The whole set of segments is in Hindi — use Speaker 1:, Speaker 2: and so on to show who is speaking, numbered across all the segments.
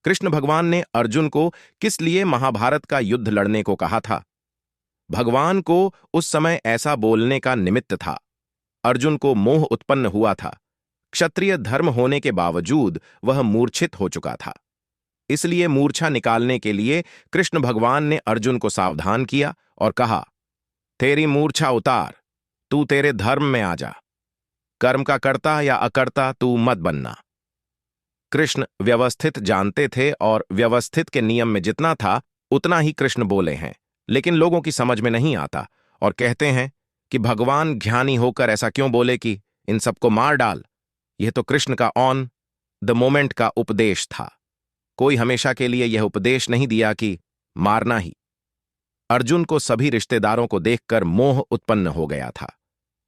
Speaker 1: कृष्ण भगवान ने अर्जुन को किस लिए महाभारत का युद्ध लड़ने को कहा था? भगवान को उस समय ऐसा बोलने का निमित्त था। अर्जुन को मोह उत्पन्न हुआ था। क्षत्रिय धर्म होने के बावजूद वह मूर्छित हो चुका था। इसलिए मूर्छा निकालने के लिए कृष्ण भगवान ने अर्जुन को सावधान किया और कहा, तेरी मूर्छा उतार, तू तेरे धर्म में आ जा। कर्म का कर्ता या अकर्ता तू मत बनना। कृष्ण व्यवस्थित जानते थे और व्यवस्थित के नियम में जितना था उतना ही कृष्ण बोले हैं, लेकिन लोगों की समझ में नहीं आता और कहते हैं कि भगवान ज्ञानी होकर ऐसा क्यों बोले कि इन सबको मार डाल। यह तो कृष्ण का ऑन द मोमेंट का उपदेश था। कोई हमेशा के लिए यह उपदेश नहीं दिया कि मारना ही। अर्जुन को सभी रिश्तेदारों को देखकर मोह उत्पन्न हो गया था।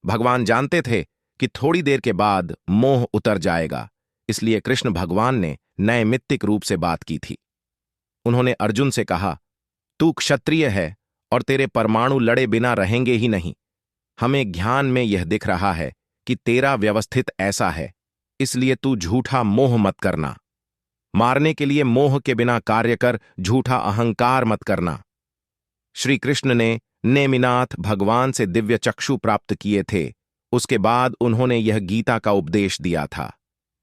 Speaker 1: भगवान जानते थे कि थोड़ी देर के बाद मोह उतर जाएगा, इसलिए कृष्ण भगवान ने नैमित्तिक रूप से बात की थी। उन्होंने अर्जुन से कहा, तू क्षत्रिय है और तेरे परमाणु लड़े बिना रहेंगे ही नहीं। हमें ज्ञान में यह दिख रहा है कि तेरा व्यवस्थित ऐसा है, इसलिए तू झूठा मोह मत करना। मारने के लिए मोह के बिना कार्य कर, झूठा अहंकार मत करना। श्री कृष्ण ने नेमिनाथ भगवान से दिव्य चक्षु प्राप्त किए थे। उसके बाद उन्होंने यह गीता का उपदेश दिया था।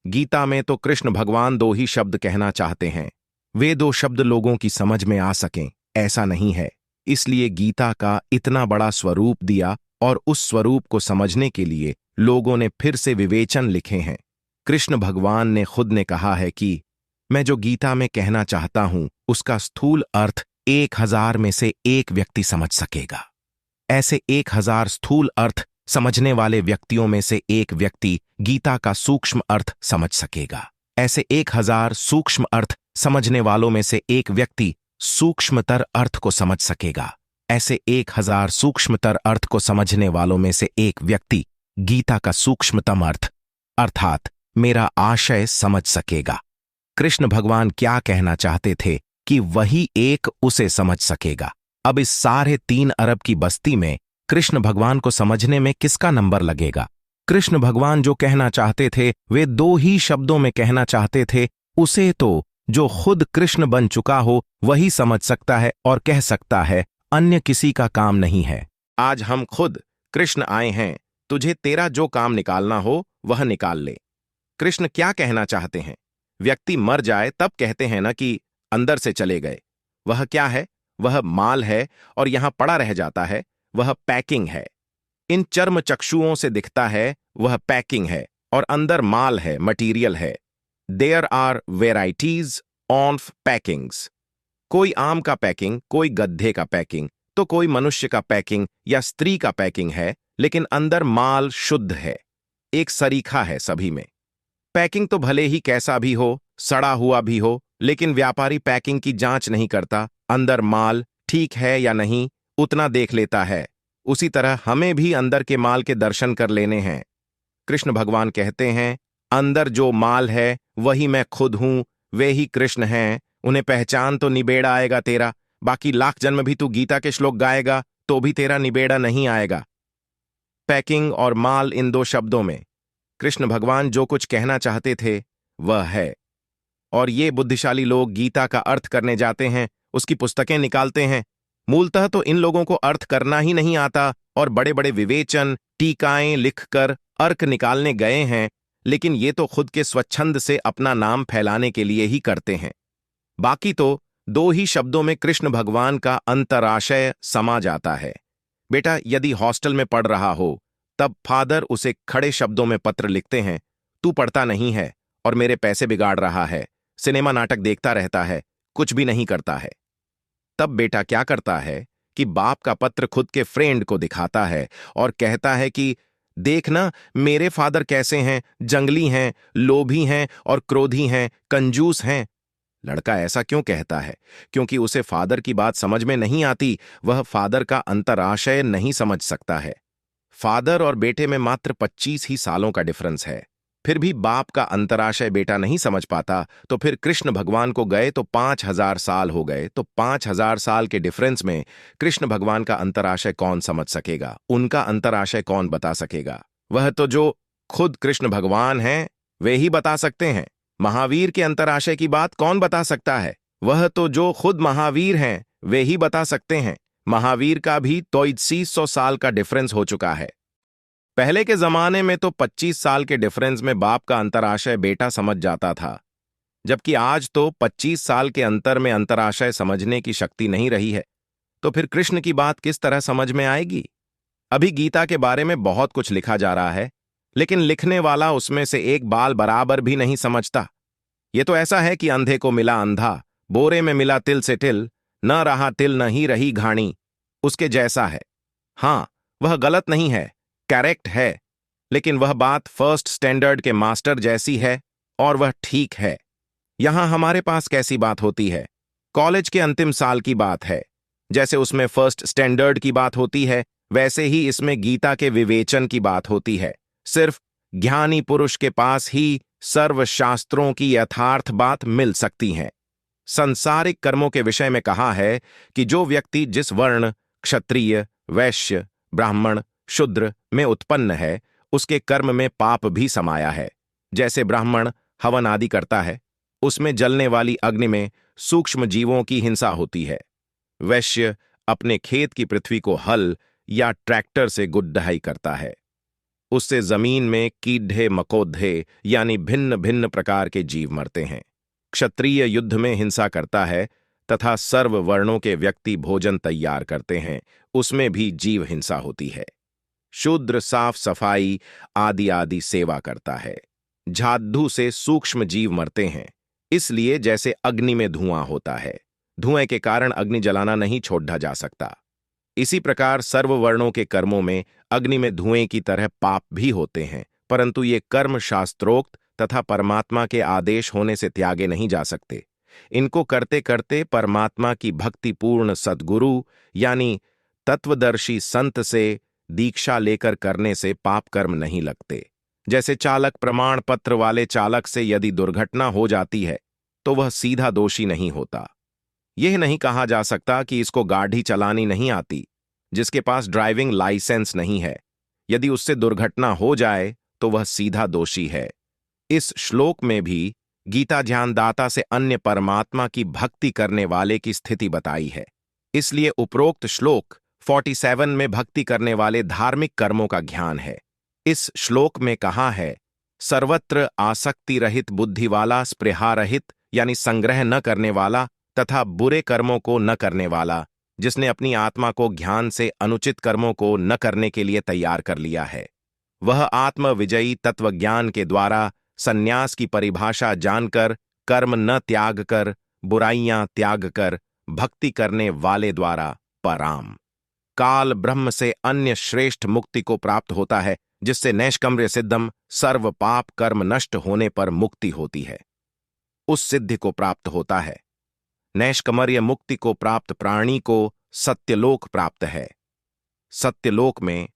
Speaker 1: गीता में तो कृष्ण भगवान दो ही शब्द कहना चाहते हैं। वे दो शब्द लोगों की समझ में आ सकें, ऐसा नहीं है। इसलिए गीता का इतना बड़ा स्वरूप दिया और उस स्वरूप को समझने के लिए लोगों ने फिर से विवेचन लिखे हैं। कृष्ण भगवान ने खुद ने कहा है कि मैं जो गीता में कहना चाहता हूं उसका स्थूल अर्थ 1000 में से एक व्यक्ति समझ सकेगा। ऐसे 1000 स्थूल अर्थ समझने वाले व्यक्तियों में से एक व्यक्ति गीता का सूक्ष्म अर्थ समझ सकेगा। ऐसे 1000 सूक्ष्म अर्थ समझने वालों में से एक व्यक्ति सूक्ष्मतर अर्थ को समझ सकेगा। ऐसे 1000 सूक्ष्मतर अर्थ को समझने वालों में से एक व्यक्ति गीता का सूक्ष्मतम अर्थ अर्थात मेरा आशय समझ सकेगा। कृष्ण भगवान क्या कहना चाहते थे कि वही एक उसे समझ सकेगा। अब इस सारे 3 अरब की बस्ती में कृष्ण भगवान को समझने में किसका नंबर लगेगा? कृष्ण भगवान जो कहना चाहते थे वे 2 ही शब्दों में कहना चाहते थे। उसे तो जो खुद कृष्ण बन चुका हो वही समझ सकता है और कह सकता है, अन्य किसी का काम नहीं है। आज हम खुद कृष्ण आए हैं, तुझे तेरा जो काम निकालना हो वह निकाल ले। कृष्ण क्या कहना चाहते हैं? व्यक्ति मर जाए तब कहते हैं ना कि अंदर से चले गए। वह क्या है? वह माल है और यहां पड़ा रह जाता है। वह पैकिंग है। इन चर्म चक्षुओं से दिखता है वह पैकिंग है और अंदर माल है, मटीरियल है। There are varieties of packings. कोई आम का पैकिंग, कोई गड्ढे का पैकिंग, तो कोई मनुष्य का पैकिंग या स्त्री का पैकिंग है, लेकिन अंदर माल शुद्ध है। एक सरीखा है सभी में। पैकिंग तो भले ही कैसा भी हो, सड़ा हुआ भी हो, लेकिन व्यापारी पैकिंग की जांच नहीं करता। अंदर माल ठीक है या नहीं उतना देख लेता है। उसी तरह हमें भी अंदर के माल के दर्शन कर लेने हैं। कृष्ण भगवान कहते हैं, अंदर जो माल है वही मैं खुद हूं, वे ही कृष्ण हैं। उन्हें पहचान तो निबेड़ा आएगा तेरा। बाकी लाख जन्म भी तू गीता के श्लोक गाएगा तो भी तेरा निबेड़ा नहीं आएगा। पैकिंग और माल, इन 2 शब्दों में कृष्ण भगवान जो कुछ कहना चाहते थे वह है। और ये बुद्धिशाली लोग गीता का अर्थ करने जाते हैं, उसकी पुस्तकें निकालते हैं। मूलतः तो इन लोगों को अर्थ करना ही नहीं आता और बड़े बड़े विवेचन, टीकाएं लिखकर अर्क निकालने गए हैं, लेकिन ये तो खुद के स्वच्छंद से अपना नाम फैलाने के लिए ही करते हैं। बाकी तो 2 ही शब्दों में कृष्ण भगवान का अंतराशय समा जाता है। बेटा यदि हॉस्टल में पढ़ रहा हो तब फादर उसे खड़े शब्दों में पत्र लिखते हैं, तू पढ़ता नहीं है और मेरे पैसे बिगाड़ रहा है, सिनेमा नाटक देखता रहता है, कुछ भी नहीं करता है। तब बेटा क्या करता है कि बाप का पत्र खुद के फ्रेंड को दिखाता है और कहता है कि देखना मेरे फादर कैसे हैं, जंगली हैं, लोभी हैं और क्रोधी हैं, कंजूस हैं। लड़का ऐसा क्यों कहता है? क्योंकि उसे फादर की बात समझ में नहीं आती। वह फादर का अंतराशय नहीं समझ सकता है। फादर और बेटे में मात्र 25 ही सालों का डिफरेंस है। फिर भी बाप का अंतराशय बेटा नहीं समझ पाता, तो फिर कृष्ण भगवान को गए तो 5000 साल हो गए। तो 5000 साल के डिफरेंस में कृष्ण भगवान का अंतराशय कौन समझ सकेगा? उनका अंतराशय कौन बता सकेगा? वह तो जो खुद कृष्ण भगवान हैं वे ही बता सकते हैं। महावीर के अंतराशय की बात कौन बता सकता है? वह तो जो खुद महावीर हैं वे ही बता सकते हैं। महावीर का भी तो 2100 साल का डिफरेंस हो चुका है। पहले के जमाने में तो 25 साल के डिफरेंस में बाप का अंतराशय बेटा समझ जाता था, जबकि आज तो 25 साल के अंतर में अंतराशय समझने की शक्ति नहीं रही है। तो फिर कृष्ण की बात किस तरह समझ में आएगी? अभी गीता के बारे में बहुत कुछ लिखा जा रहा है, लेकिन लिखने वाला उसमें से एक बाल बराबर भी नहीं समझता। ये तो ऐसा है कि अंधे को मिला अंधा, बोरे में मिला तिल से तिल, न रहा तिल न ही रही घाणी, उसके जैसा है। हाँ, वह गलत नहीं है, करेक्ट है, लेकिन वह बात फर्स्ट स्टैंडर्ड के मास्टर जैसी है और वह ठीक है। यहां हमारे पास कैसी बात होती है? कॉलेज के अंतिम साल की बात है। जैसे उसमें फर्स्ट स्टैंडर्ड की बात होती है, वैसे ही इसमें गीता के विवेचन की बात होती है। सिर्फ ज्ञानी पुरुष के पास ही सर्व शास्त्रों की यथार्थ बात मिल सकती है। संसारिक कर्मों के विषय में कहा है कि जो व्यक्ति जिस वर्ण, क्षत्रिय, वैश्य, ब्राह्मण, शूद्र में उत्पन्न है, उसके कर्म में पाप भी समाया है। जैसे ब्राह्मण हवन आदि करता है, उसमें जलने वाली अग्नि में सूक्ष्म जीवों की हिंसा होती है। वैश्य अपने खेत की पृथ्वी को हल या ट्रैक्टर से गुड्ढाई करता है, उससे जमीन में कीड़े मकोड़े यानी भिन्न भिन्न प्रकार के जीव मरते हैं। क्षत्रिय युद्ध में हिंसा करता है तथा सर्व वर्णों के व्यक्ति भोजन तैयार करते हैं, उसमें भी जीव हिंसा होती है। शूद्र साफ सफाई आदि आदि सेवा करता है। झाद्धू से सूक्ष्म जीव मरते हैं, इसलिए जैसे अग्नि में धुआं होता है, धुएं के कारण अग्नि जलाना नहीं छोड़ा जा सकता। इसी प्रकार सर्व वर्णों के कर्मों में अग्नि में धुएं की तरह पाप भी होते हैं, परंतु ये कर्म शास्त्रोक्त तथा परमात्मा के आदेश होने से त्यागे नहीं जा सकते। इनको करते करते परमात्मा की भक्तिपूर्ण सद्गुरु यानी तत्वदर्शी संत से दीक्षा लेकर करने से पाप कर्म नहीं लगते। जैसे चालक प्रमाण पत्र वाले चालक से यदि दुर्घटना हो जाती है तो वह सीधा दोषी नहीं होता। यह नहीं कहा जा सकता कि इसको गाड़ी चलानी नहीं आती, जिसके पास ड्राइविंग लाइसेंस नहीं है, यदि उससे दुर्घटना हो जाए तो वह सीधा दोषी है। इस श्लोक में भी गीता ध्यानदाता से अन्य परमात्मा की भक्ति करने वाले की स्थिति बताई है। इसलिए उपरोक्त श्लोक 47 में भक्ति करने वाले धार्मिक कर्मों का ज्ञान है। इस श्लोक में कहा है, सर्वत्र आसक्ति रहित बुद्धि वाला, स्पृहा रहित यानी संग्रह न करने वाला तथा बुरे कर्मों को न करने वाला, जिसने अपनी आत्मा को ज्ञान से अनुचित कर्मों को न करने के लिए तैयार कर लिया है, वह आत्म विजयी तत्वज्ञान के द्वारा संन्यास की परिभाषा जानकर कर्म न त्याग कर, बुराइयां त्याग कर भक्ति करने वाले द्वारा पराम काल ब्रह्म से अन्य श्रेष्ठ मुक्ति को प्राप्त होता है, जिससे नैष्कर्म्य सिद्धम सर्व पाप कर्म नष्ट होने पर मुक्ति होती है। उस सिद्धि को प्राप्त होता है। नैष्कर्म्य मुक्ति को प्राप्त प्राणी को सत्यलोक प्राप्त है। सत्यलोक में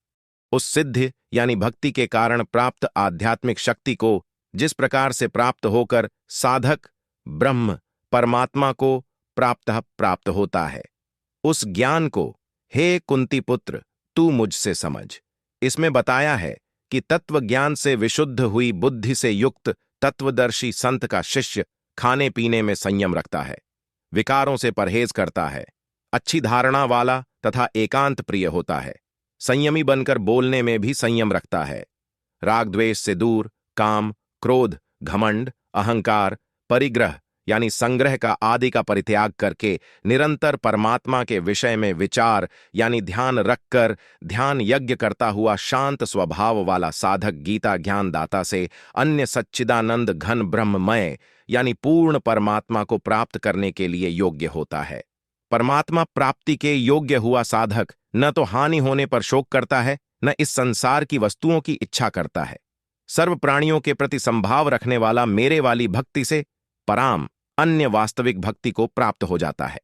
Speaker 1: उस सिद्धि यानी भक्ति के कारण प्राप्त आध्यात्मिक शक्ति को जिस प्रकार से प्राप्त होकर साधक ब्रह्म परमात्मा को प्राप्त होता है, उस ज्ञान को हे कुंती पुत्र तू मुझसे समझ। इसमें बताया है कि तत्व ज्ञान से विशुद्ध हुई बुद्धि से युक्त तत्वदर्शी संत का शिष्य खाने पीने में संयम रखता है, विकारों से परहेज करता है, अच्छी धारणा वाला तथा एकांत प्रिय होता है, संयमी बनकर बोलने में भी संयम रखता है, राग द्वेष से दूर, काम, क्रोध, घमंड, अहंकार, परिग्रह यानी संग्रह का आदि का परित्याग करके निरंतर परमात्मा के विषय में विचार यानी ध्यान रखकर ध्यान यज्ञ करता हुआ शांत स्वभाव वाला साधक गीता ज्ञानदाता से अन्य सच्चिदानंद घन ब्रह्ममय यानी पूर्ण परमात्मा को प्राप्त करने के लिए योग्य होता है। परमात्मा प्राप्ति के योग्य हुआ साधक न तो हानि होने पर शोक करता है, न इस संसार की वस्तुओं की इच्छा करता है। सर्व प्राणियों के प्रति संभाव रखने वाला मेरे वाली भक्ति से पराम अन्य वास्तविक भक्ति को प्राप्त हो जाता है।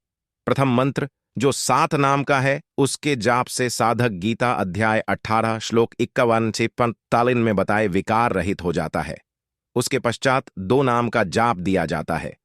Speaker 1: प्रथम मंत्र जो 7 नाम का है, उसके जाप से साधक गीता अध्याय 18 श्लोक 51 से 45 में बताए विकार रहित हो जाता है। उसके पश्चात 2 नाम का जाप दिया जाता है,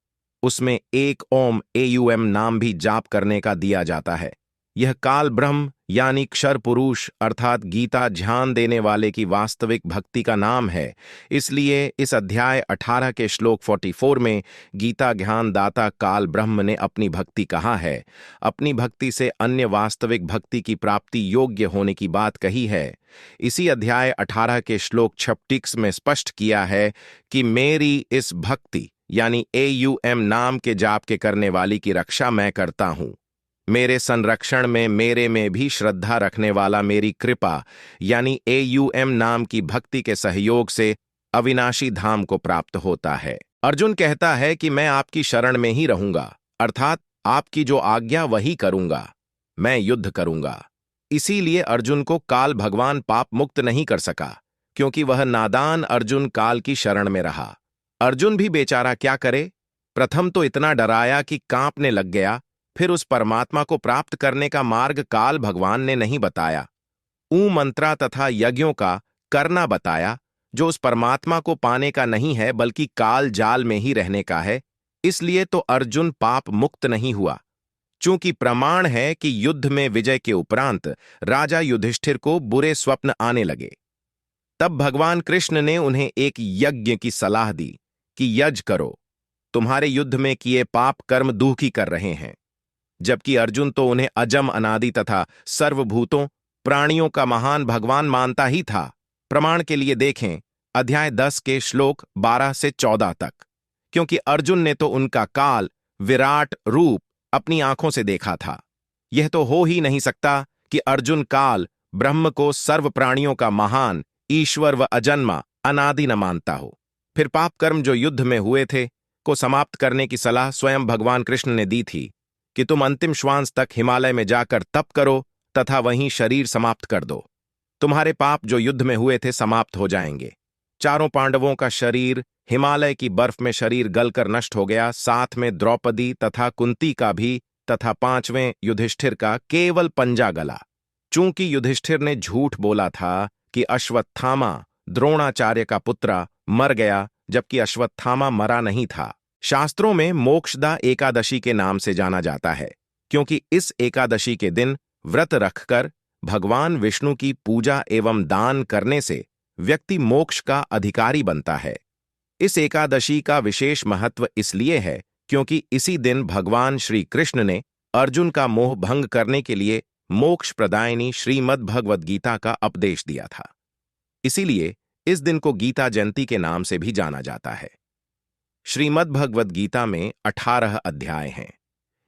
Speaker 1: उसमें एक ओम AUM नाम भी जाप करने का दिया जाता है। यह काल ब्रह्म यानी क्षर पुरुष अर्थात गीता ध्यान देने वाले की वास्तविक भक्ति का नाम है। इसलिए इस अध्याय 18 के श्लोक 44 में गीता ज्ञान दाता काल ब्रह्म ने अपनी भक्ति कहा है। अपनी भक्ति से अन्य वास्तविक भक्ति की प्राप्ति योग्य होने की बात कही है। इसी अध्याय 18 के श्लोक 36 में स्पष्ट किया है कि मेरी इस भक्ति यानी AUM नाम के जाप के करने वाली की रक्षा मैं करता हूं। मेरे संरक्षण में मेरे में भी श्रद्धा रखने वाला मेरी कृपा यानी AUM नाम की भक्ति के सहयोग से अविनाशी धाम को प्राप्त होता है। अर्जुन कहता है कि मैं आपकी शरण में ही रहूंगा, अर्थात आपकी जो आज्ञा वही करूंगा, मैं युद्ध करूंगा। इसीलिए अर्जुन को काल भगवान पाप मुक्त नहीं कर सका, क्योंकि वह नादान अर्जुन काल की शरण में रहा। अर्जुन भी बेचारा क्या करे, प्रथम तो इतना डराया कि कांपने लग गया, फिर उस परमात्मा को प्राप्त करने का मार्ग काल भगवान ने नहीं बताया, मंत्रा तथा यज्ञों का करना बताया, जो उस परमात्मा को पाने का नहीं है बल्कि काल जाल में ही रहने का है। इसलिए तो अर्जुन पाप मुक्त नहीं हुआ। चूंकि प्रमाण है कि युद्ध में विजय के उपरांत राजा युधिष्ठिर को बुरे स्वप्न आने लगे। तब भगवान कृष्ण ने उन्हें एक यज्ञ की सलाह दी कि यज्ञ करो, तुम्हारे युद्ध में किए पाप कर्म दुखी कर रहे हैं। जबकि अर्जुन तो उन्हें अजम अनादि तथा सर्वभूतों प्राणियों का महान भगवान मानता ही था। प्रमाण के लिए देखें अध्याय 10 के श्लोक 12 से 14 तक, क्योंकि अर्जुन ने तो उनका काल विराट रूप अपनी आंखों से देखा था। यह तो हो ही नहीं सकता कि अर्जुन काल ब्रह्म को सर्व प्राणियों का महान ईश्वर व अजन्मा अनादि न मानता हो। फिर पाप कर्म जो युद्ध में हुए थे को समाप्त करने की सलाह स्वयं भगवान कृष्ण ने दी थी कि तुम अंतिम श्वास तक हिमालय में जाकर तप करो तथा वहीं शरीर समाप्त कर दो। तुम्हारे पाप जो युद्ध में हुए थे समाप्त हो जाएंगे। चारों पांडवों का शरीर हिमालय की बर्फ में शरीर गलकर नष्ट हो गया, साथ में द्रौपदी तथा कुंती का भी, तथा 5वें युधिष्ठिर का केवल पंजा गला। चूंकि युधिष्ठिर ने झूठ बोला था कि अश्वत्थामा द्रोणाचार्य का पुत्र मर गया, जबकि अश्वत्थामा मरा नहीं था। शास्त्रों में मोक्षदा एकादशी के नाम से जाना जाता है, क्योंकि इस एकादशी के दिन व्रत रखकर भगवान विष्णु की पूजा एवं दान करने से व्यक्ति मोक्ष का अधिकारी बनता है। इस एकादशी का विशेष महत्व इसलिए है क्योंकि इसी दिन भगवान श्री कृष्ण ने अर्जुन का मोह भंग करने के लिए मोक्ष प्रदायिनी श्रीमद् भगवद गीता का उपदेश दिया था। इसीलिए इस दिन को गीता जयंती के नाम से भी जाना जाता है। श्रीमद् भगवद गीता में 18 अध्याय हैं।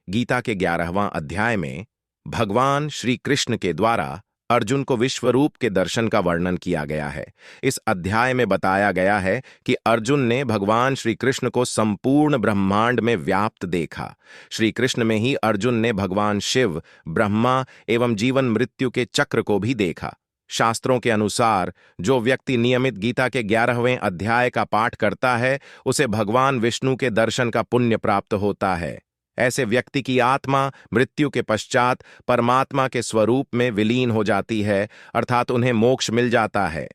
Speaker 1: गीता के 11वां अध्याय में भगवान श्री कृष्ण के द्वारा अर्जुन को विश्वरूप के दर्शन का वर्णन किया गया है। इस अध्याय में बताया गया है कि अर्जुन ने भगवान श्री कृष्ण को संपूर्ण ब्रह्मांड में व्याप्त देखा। श्री कृष्ण में ही अर्जुन ने भगवान शिव, ब्रह्मा एवं जीवन मृत्यु के चक्र को भी देखा। शास्त्रों के अनुसार जो व्यक्ति नियमित गीता के 11वें अध्याय का पाठ करता है, उसे भगवान विष्णु के दर्शन का पुण्य प्राप्त होता है। ऐसे व्यक्ति की आत्मा मृत्यु के पश्चात परमात्मा के स्वरूप में विलीन हो जाती है, अर्थात उन्हें मोक्ष मिल जाता है।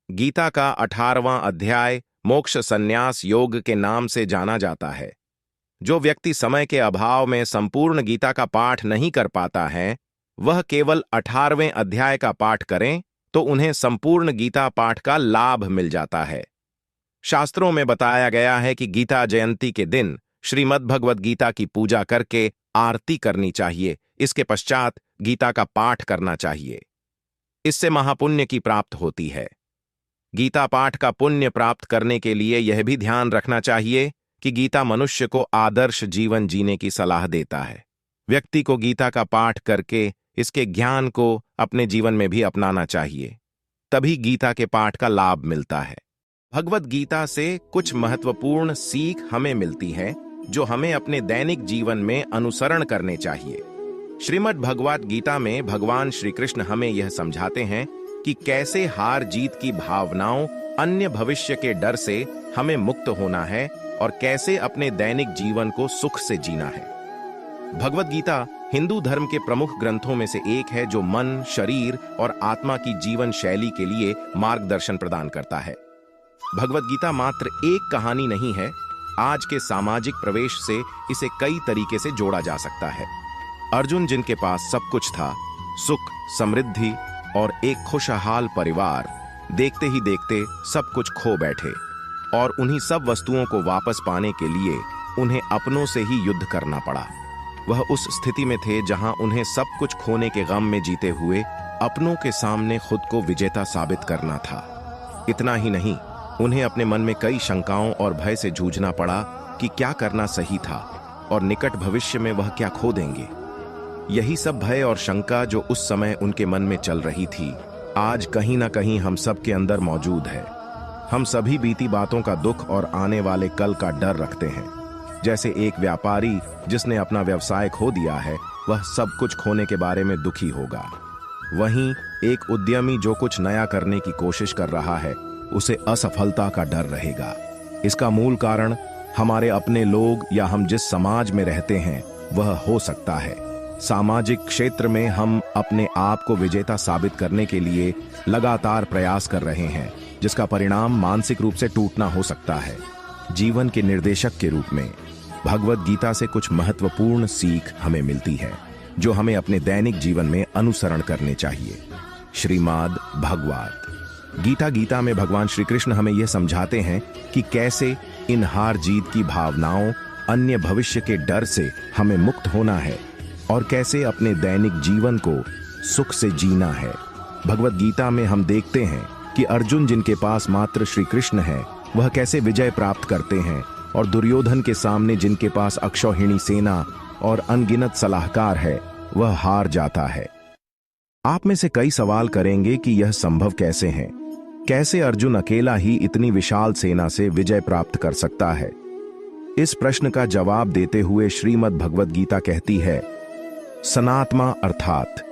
Speaker 1: गीता का 18वां अध्याय मोक्ष संन्यास योग के नाम से जाना जाता है। जो व्यक्ति समय के अभाव में संपूर्ण गीता का पाठ नहीं कर पाता है, वह केवल 18वें अध्याय का पाठ करें तो उन्हें संपूर्ण गीता पाठ का लाभ मिल जाता है। शास्त्रों में बताया गया है कि गीता जयंती के दिन श्रीमद् भगवद गीता की पूजा करके आरती करनी चाहिए। इसके पश्चात गीता का पाठ करना चाहिए। इससे महापुण्य की प्राप्त होती है। गीता पाठ का पुण्य प्राप्त करने के लिए यह भी ध्यान रखना चाहिए कि गीता मनुष्य को आदर्श जीवन जीने की सलाह देता है। व्यक्ति को गीता का पाठ करके इसके ज्ञान को अपने जीवन में भी अपनाना चाहिए, तभी गीता के पाठ का लाभ मिलता है। भगवद गीता से कुछ महत्वपूर्ण सीख हमें मिलती है जो हमें अपने दैनिक जीवन में अनुसरण करने चाहिए। श्रीमद् भगवद गीता में भगवान श्री कृष्ण हमें यह समझाते हैं कि कैसे हार जीत की भावनाओं, अन्य भविष्य के डर से हमें मुक्त होना है और कैसे अपने दैनिक जीवन को सुख से जीना है। भगवद गीता हिंदू धर्म के प्रमुख ग्रंथों में से एक है जो मन, शरीर और आत्मा की जीवन शैली के लिए मार्गदर्शन प्रदान करता है। भगवद गीता मात्र एक कहानी नहीं है। आज के सामाजिक प्रवेश से इसे कई तरीके से जोड़ा जा सकता है। अर्जुन जिनके पास सब कुछ था, सुख, समृद्धि और एक खुशहाल परिवार, देखते ही देखते सब कुछ खो बैठे और उन्हीं सब वस्तुओं को वापस पाने के लिए उन्हें अपनों से ही युद्ध करना पड़ा। वह उस स्थिति में थे जहां उन्हें सब कुछ खोने के गम में जीते हुए अपनों के सामने खुद को विजेता साबित करना था। इतना ही नहीं, उन्हें अपने मन में कई शंकाओं और भय से जूझना पड़ा कि क्या करना सही था और निकट भविष्य में वह क्या खो देंगे। यही सब भय और शंका जो उस समय उनके मन में चल रही थी, आज कहीं ना कहीं हम सब के अंदर मौजूद है। हम सभी बीती बातों का दुख और आने वाले कल का डर रखते हैं। जैसे एक व्यापारी जिसने अपना व्यवसाय खो दिया है, वह सब कुछ खोने के बारे में दुखी होगा। वहीं एक उद्यमी जो कुछ नया करने की कोशिश कर रहा है, उसे असफलता का डर रहेगा। इसका मूल कारण हमारे अपने लोग या हम जिस समाज में रहते हैं वह हो सकता है। सामाजिक क्षेत्र में हम अपने आप को विजेता साबित करने के लिए लगातार प्रयास कर रहे हैं, जिसका परिणाम मानसिक रूप से टूटना हो सकता है। जीवन के निर्देशक के रूप में भगवद गीता से कुछ महत्वपूर्ण सीख हमें मिलती है, जो हमें अपने दैनिक जीवन में अनुसरण करने चाहिए। श्रीमद् भगवद गीता में भगवान श्री कृष्ण हमें यह समझाते हैं कि कैसे इन हार जीत की भावनाओं, अन्य भविष्य के डर से हमें मुक्त होना है और कैसे अपने दैनिक जीवन को सुख से जीना है। भगवद गीता में हम देखते हैं कि अर्जुन जिनके पास मात्र श्री कृष्ण है, वह कैसे विजय प्राप्त करते हैं और दुर्योधन के सामने जिनके पास अक्षौहिणी सेना और अनगिनत सलाहकार है, वह हार जाता है। आप में से कई सवाल करेंगे कि यह संभव कैसे है? कैसे अर्जुन अकेला ही इतनी विशाल सेना से विजय प्राप्त कर सकता है? इस प्रश्न का जवाब देते हुए श्रीमद् भगवद गीता कहती है, सनात्मा अर्थात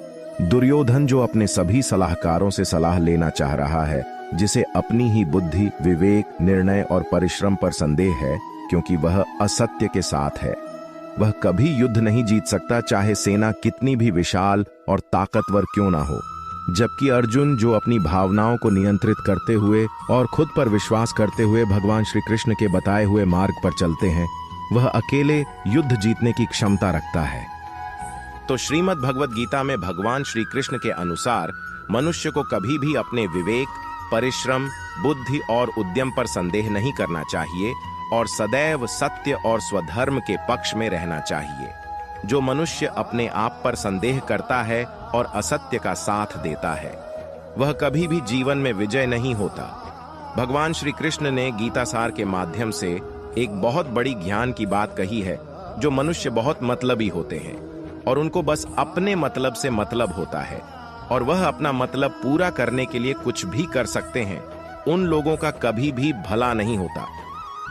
Speaker 1: दुर्योधन जो अपने सभी सलाहकारों से सलाह लेना चाह रहा है, जिसे अपनी ही बुद्धि, विवेक, निर्णय और परिश्रम पर संदेह है, क्योंकि वह असत्य के साथ है, वह कभी युद्ध नहीं जीत सकता, चाहे सेना कितनी भी विशाल और ताकतवर क्यों ना हो। जबकि अर्जुन जो अपनी भावनाओं को नियंत्रित करते हुए और खुद पर विश्वास करते हुए भगवान श्री कृष्ण के बताए हुए मार्ग पर चलते हैं, वह अकेले युद्ध जीतने की क्षमता रखता है। तो श्रीमद् भगवद गीता में भगवान श्री कृष्ण के अनुसार मनुष्य को कभी भी अपने विवेक, परिश्रम, बुद्धि और उद्यम पर संदेह नहीं करना चाहिए और सदैव सत्य और स्वधर्म के पक्ष में रहना चाहिए। जो मनुष्य अपने आप पर संदेह करता है और असत्य का साथ देता है, वह कभी भी जीवन में विजय नहीं होता। भगवान श्री कृष्ण ने गीतासार के माध्यम से एक बहुत बड़ी ज्ञान की बात कही है। जो मनुष्य बहुत मतलबी होते हैं और उनको बस अपने मतलब से मतलब होता है और वह अपना मतलब पूरा करने के लिए कुछ भी कर सकते हैं, उन लोगों का कभी भी भला नहीं होता।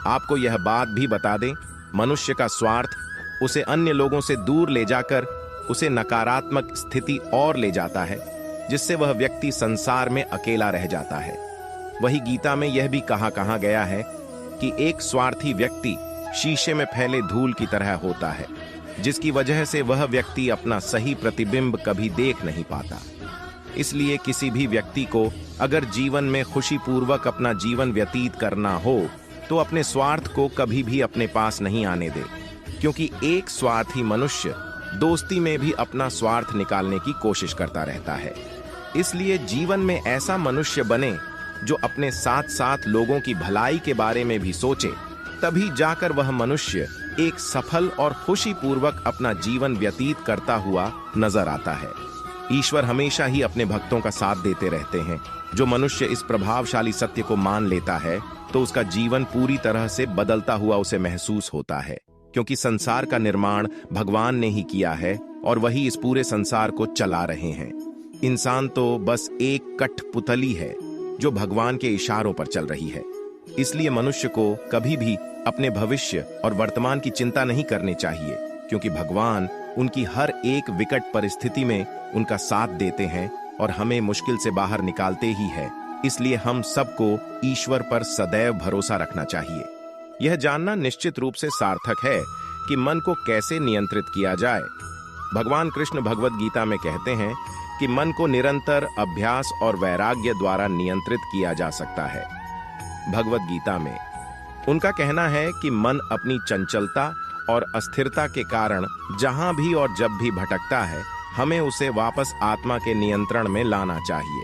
Speaker 1: आपको यह बात भी बता दें, मनुष्य का स्वार्थ उसे अन्य लोगों से दूर ले जाकर उसे नकारात्मक स्थिति और ले जाता है, जिससे वह व्यक्ति संसार में अकेला रह जाता है। वही गीता में यह भी कहा गया है कि एक स्वार्थी व्यक्ति शीशे में फैले धूल की तरह होता है, जिसकी वजह से वह व्यक्ति अपना सही प्रतिबिंब कभी देख नहीं पाता। इसलिए किसी भी व्यक्ति को अगर जीवन में खुशीपूर्वक अपना जीवन व्यतीत करना हो, तो अपने स्वार्थ को कभी भी अपने पास नहीं आने दे, क्योंकि एक स्वार्थी मनुष्य दोस्ती में भी अपना स्वार्थ निकालने की कोशिश करता रहता है। इसलिए जीवन में ऐसा मनुष्य बने जो अपने साथ साथ लोगों की भलाई के बारे में भी सोचे, तभी जाकर वह मनुष्य एक सफल और खुशीपूर्वक अपना जीवन व्यतीत करता हुआ नजर आता है। ईश्वर हमेशा ही अपने भक्तों का साथ देते रहते हैं। जो मनुष्य इस प्रभावशाली सत्य को मान लेता है, तो उसका जीवन पूरी तरह से बदलता हुआ उसे महसूस होता है, क्योंकि संसार का निर्माण भगवान ने ही किया है और वही इस पूरे संसार को चला रहे हैं। इंसान तो बस एक कठपुतली है जो भगवान के इशारों पर चल रही है। इसलिए मनुष्य को कभी भी अपने भविष्य और वर्तमान की चिंता नहीं करनी चाहिए, क्योंकि भगवान उनकी हर एक विकट परिस्थिति में उनका साथ देते हैं और हमें मुश्किल से बाहर निकालते ही है। इसलिए हम सबको ईश्वर पर सदैव भरोसा रखना चाहिए। यह जानना निश्चित रूप से सार्थक है कि मन को कैसे नियंत्रित किया जाए। भगवान कृष्ण भगवद गीता में कहते हैं कि मन को निरंतर अभ्यास और वैराग्य द्वारा नियंत्रित किया जा सकता है। भगवद गीता में उनका कहना है कि मन अपनी चंचलता और अस्थिरता के कारण जहां भी और जब भी भटकता है, हमें उसे वापस आत्मा के नियंत्रण में लाना चाहिए।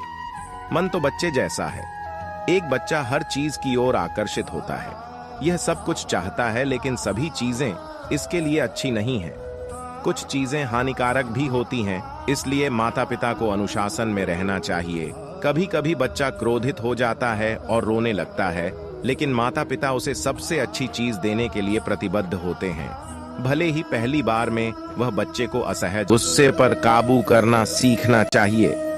Speaker 1: मन तो बच्चे जैसा है। एक बच्चा हर चीज की ओर आकर्षित होता है। यह सब कुछ चाहता है, लेकिन सभी चीजें इसके लिए अच्छी नहीं है। कुछ चीजें हानिकारक भी होती हैं, इसलिए माता पिता को अनुशासन में रहना चाहिए। कभी कभी बच्चा क्रोधित हो जाता है और रोने लगता है, लेकिन माता पिता उसे सबसे अच्छी चीज देने के लिए प्रतिबद्ध होते हैं। भले ही पहली बार में वह बच्चे को असहज गुस्से पर काबू करना सीखना चाहिए।